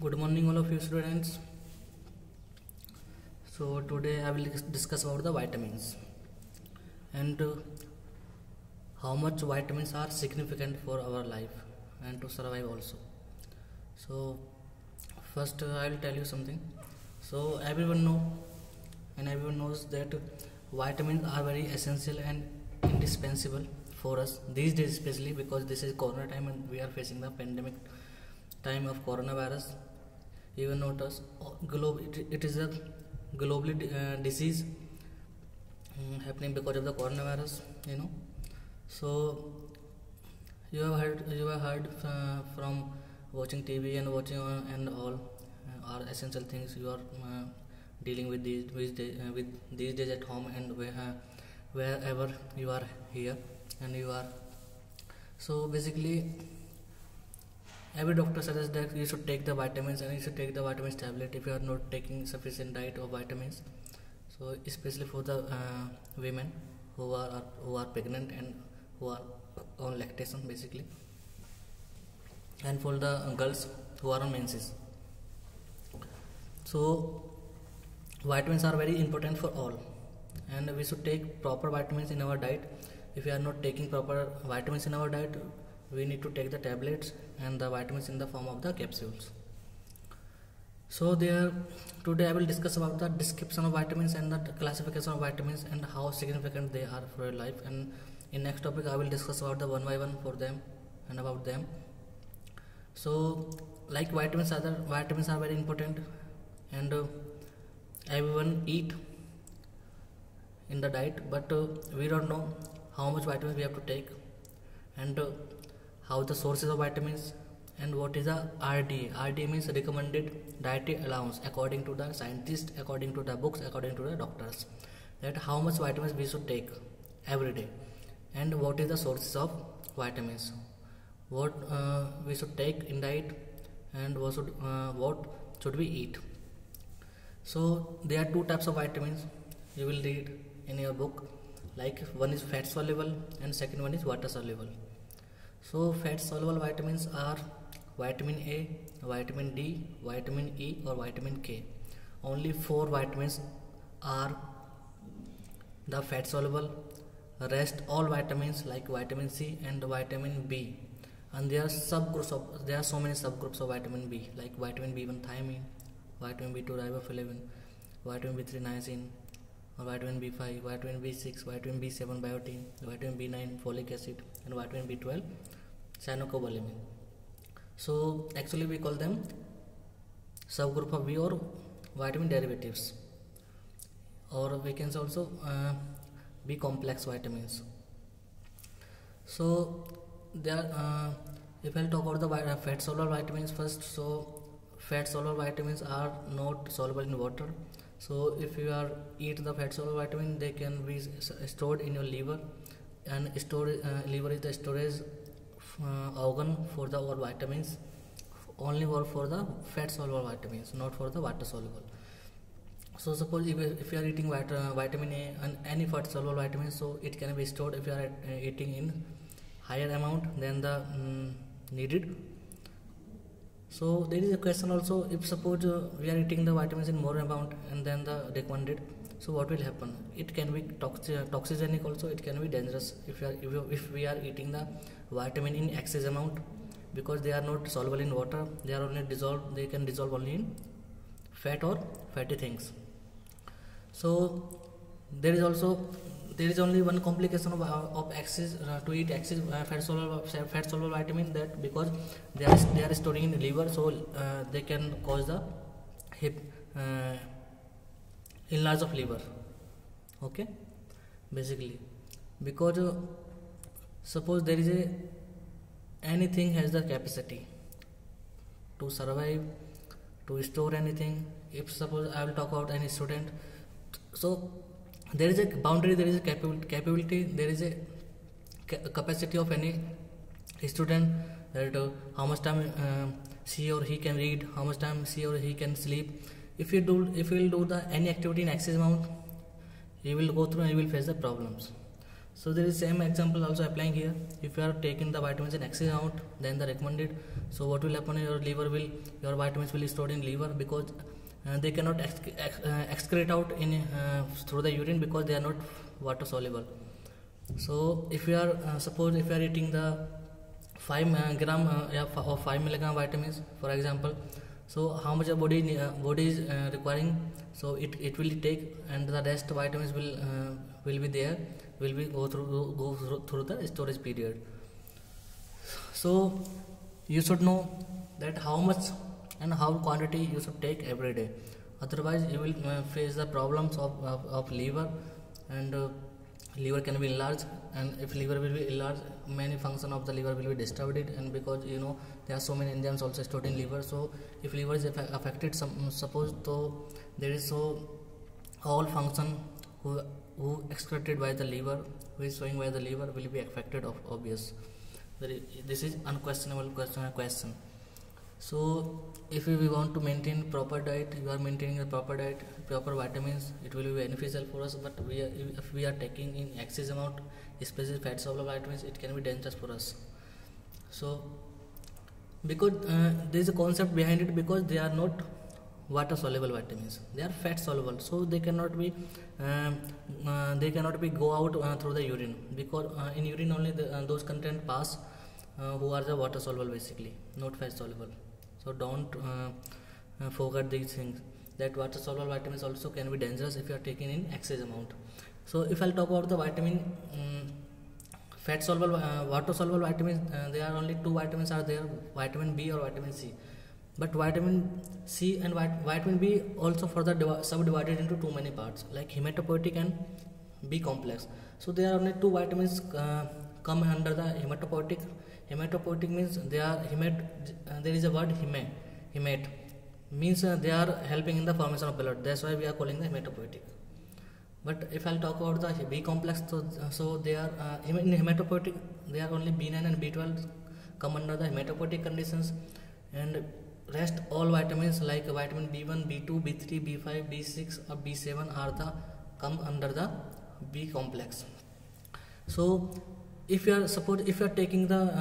Good morning, all of you students. So today I will discuss about the vitamins and how much vitamins are significant for our life and to survive also. So first I will tell you something. So everyone knows that vitamins are very essential and indispensable for us these days, especially because this is corona time and we are facing the pandemic time of coronavirus. Even notice it is a globally disease happening because of the coronavirus. So you have heard from watching TV and watching and all are essential things you are dealing with these days at home and wherever you are here and you are. So basically every doctor suggests that you should take the vitamins and you should take the vitamins tablet if you are not taking sufficient diet of vitamins. So especially for the women who are pregnant and who are on lactation basically, and for the girls who are on menses. So vitamins are very important for all and we should take proper vitamins in our diet. If we are not taking proper vitamins in our diet, we need to take the tablets and the vitamins in the form of the capsules. So today I will discuss about the description of vitamins and the classification of vitamins and how significant they are for your life, and in next topic I will discuss about the one by one for them and about them. So like vitamins are very important and everyone eat in the diet, but we don't know how much vitamins we have to take and how the sources of vitamins and what is the RDA. RDA means recommended dietary allowance according to the scientists, according to the books, according to the doctors, that how much vitamins we should take every day and what is the sources of vitamins, what we should take in diet and what should we eat. So there are two types of vitamins you will read in your book, like one is fat soluble and second one is water soluble. So fat soluble vitamins are vitamin A, vitamin D, vitamin E or vitamin K. Only 4 vitamins are the fat soluble. Rest all vitamins like vitamin C and vitamin B, and there are so many subgroups of vitamin B, like vitamin B1 thiamine, vitamin B2 riboflavin, vitamin B3 niacin, or vitamin B5, vitamin B6, vitamin B7 biotin, vitamin B9 folic acid, and vitamin B12 cyanocobalamin. So actually we call them subgroup of B or vitamin derivatives, or we can also B complex vitamins. So there if I'll talk about the fat soluble vitamins first. So fat soluble vitamins are not soluble in water. So if you eat the fat soluble vitamin, they can be stored in your liver, and liver is the storage organ for the all vitamins, only for the fat soluble vitamins, not for the water soluble. So suppose if you are eating vitamin A and any fat soluble vitamin, so it can be stored if you are eating in higher amount than the needed. So there is a question also, if suppose we are eating the vitamins in more amount and then the recommended, so what will happen? It can be toxigenic also, it can be dangerous if we are eating the vitamin in excess amount, because they are not soluble in water, they can dissolve only in fat or fatty things. So there is only one complication of excess to eat excess fat soluble vitamin, that because they are storing in the liver, so they can cause the enlarge of liver. Okay, basically because suppose there is anything has the capacity to survive, to store anything. If suppose I will talk about any student, so there is a boundary, there is a capability, there is a capacity of any student, that how much time she or he can read, how much time she or he can sleep. If you will do any activity in excess amount, you will go through and you will face the problems. So there is same example also applying here. If you are taking the vitamins in excess amount than the recommended, so what will happen? Your vitamins will be stored in liver, because they cannot excrete out in through the urine, because they are not water soluble. So if you are suppose if you are eating the 5 gram or 5 milligram vitamins, for example, so how much your body is requiring, so it will take, and the rest vitamins will be there, will be go through the storage period. So you should know that how much and how quantity you should take every day, otherwise you will face the problems of liver, and liver can be enlarged, and if liver will be enlarged, many function of the liver will be disturbed, and because there are so many enzymes also stored in liver. So if liver is affected, suppose so there is so all function who excreted by the liver, who is showing by the liver, will be affected of obvious. This is unquestionable question. So if we want to maintain proper diet, you are maintaining a proper diet, proper vitamins, it will be beneficial for us. But if we are taking in excess amount, especially fat soluble vitamins, it can be dangerous for us. So because there is a concept behind it, because they are not water soluble vitamins, they are fat soluble, so they cannot be go out through the urine, because in urine only those content pass who are the water soluble, basically not fat soluble. So don't forget these things, that water soluble vitamins also can be dangerous if you are taking in excess amount. So if I'll talk about the vitamin fat soluble water soluble vitamins, there are only two vitamins are there, vitamin B or vitamin C. But vitamin C and vitamin B also further subdivided into too many parts, like hematopoietic and B complex. So there are only two vitamins come under the hematopoietic. Hematopoietic means they are there is a word hemate means they are helping in the formation of blood. That's why we are calling the hematopoietic. But if I'll talk about the B complex, so they are in hematopoietic, they are only B9 and B12 come under the hematopoietic conditions, and rest all vitamins like vitamin B1, B2, B3, B5, B6 or B7 are the come under the B complex. So if you are taking the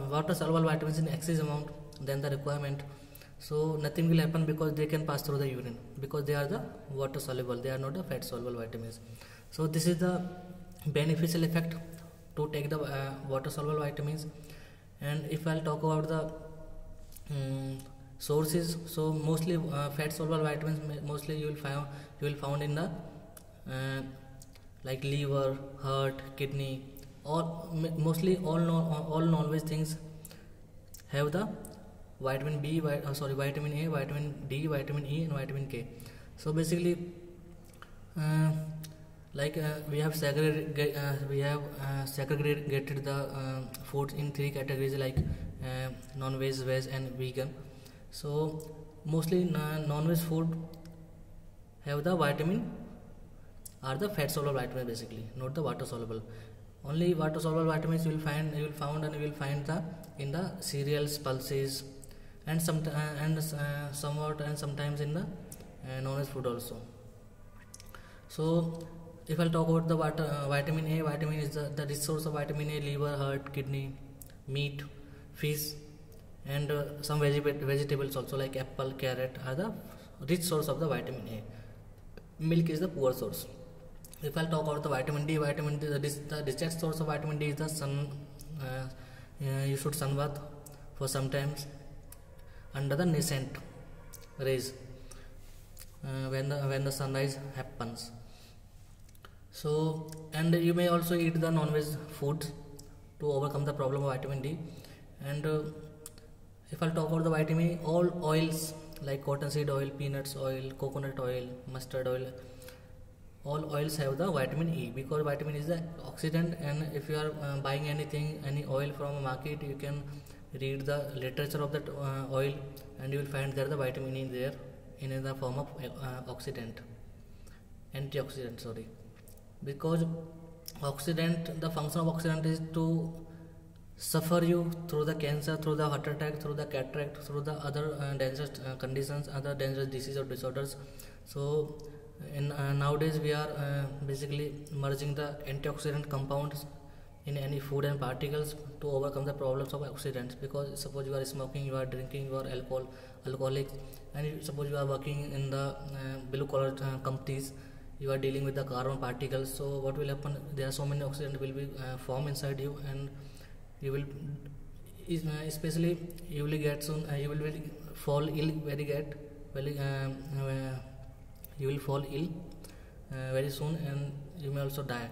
water soluble vitamins in excess amount than the requirement, so nothing will happen, because they can pass through the urine, because they are the water soluble, they are not the fat soluble vitamins. So this is the beneficial effect to take the water soluble vitamins. And if I'll talk about the sources, so mostly fat soluble vitamins mostly you will find in the like liver, heart, kidney, or mostly all non-veg things have the vitamin B, vitamin A, vitamin D, vitamin E, and vitamin K. So basically, we have segregated the foods in three categories, like non-veg, veg, and vegan. So mostly non-veg food have the vitamin are the fat soluble vitamins, basically not the water soluble. Only water soluble vitamins you will find the in the cereals, pulses, and somewhat and sometimes in the non-veg food also. So if I'll talk about the vitamin A, vitamin is the rich source of vitamin A, liver, heart, kidney, meat, fish, and some vegetables also like apple, carrot are the rich source of the vitamin A. Milk is the poor source. If I'll talk about the vitamin D, the richest source of vitamin D is the sun. You should sunbath for sometimes under the nascent rays when the sunrise happens. So, and you may also eat the non-veg foods to overcome the problem of vitamin D. And if I'll talk about the vitamin, all oils like cottonseed oil, peanuts oil, coconut oil, mustard oil, all oils have the vitamin E, because vitamin is the oxidant. And if you are buying any oil from a market, you can read the literature of that oil, and you will find there the vitamin E there in the form of antioxidant, because the function of oxidant is to suffer you through the cancer, through the heart attack, through the cataract, through the other dangerous conditions, other dangerous diseases or disorders. So in nowadays we are basically merging the antioxidant compounds in any food and particles to overcome the problems of oxidants. Because suppose you are smoking, you are drinking, you are alcoholic, and suppose you are working in the blue collar companies, you are dealing with the carbon particles. So what will happen, there are so many oxidants will be formed inside you, and you will especially you will get soon you will fall ill very you will fall ill very soon, and you may also die.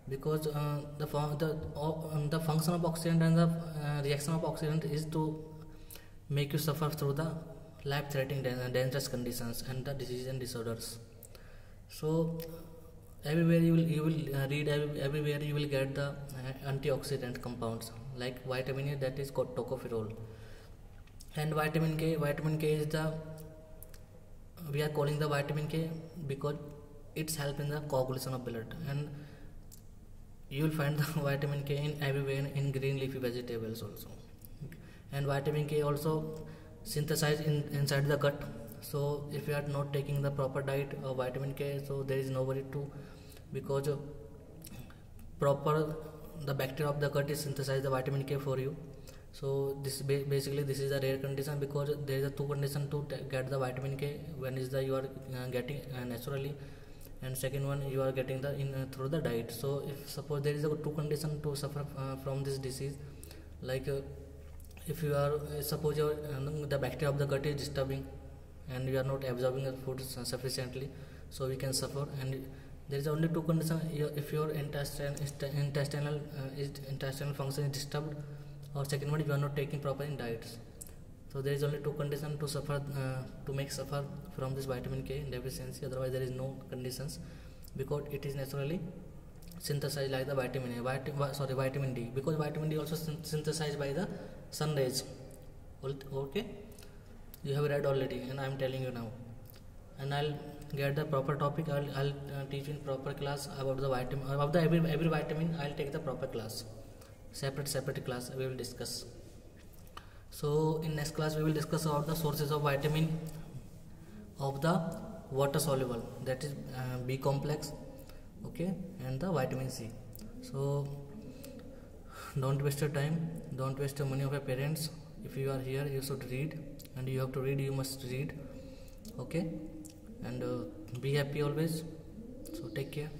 Because the function of oxidant and the reaction of oxidant is to make you suffer through the life-threatening dangerous conditions and the disease and disorders. So everywhere you will read, everywhere you will get the antioxidant compounds like vitamin A, that is called tocopherol, and vitamin K. Vitamin K is the, we are calling the vitamin K because it's help in the coagulation of blood, and you will find the vitamin K in everywhere in green leafy vegetables also. And vitamin K also synthesized inside the gut. So if you are not taking the proper diet of vitamin K, so there is nobody to, because proper the bacteria of the gut is synthesize the vitamin K for you. So this basically this is a rare condition, because there is a two condition to get the vitamin K. One is the you are getting naturally, and second one you are getting the through the diet. So if suppose there is a two condition to suffer from this disease, like if you are suppose your the bacteria of the gut is disturbing and you are not absorbing the food sufficiently, so we can suffer. And there is only two conditions, if your intestinal function is disturbed, or second one, you are not taking proper in diets. So there is only two conditions to suffer to make suffer from this vitamin K deficiency. Otherwise there is no conditions, because it is naturally synthesized like the vitamin A, vitamin D, because vitamin D also synthesized by the sun rays. Okay, you have read already, and I am telling you now. And I'll get the proper topic. I'll teach in proper class about the vitamin, about the every vitamin. I'll take the proper class, separate class we will discuss. So in next class we will discuss about the sources of vitamin of the water soluble, that is B complex, okay, and the vitamin C. So don't waste your time, don't waste your money of your parents. If you are here, you should read, and you have to read, you must read, okay, and be happy always. So take care.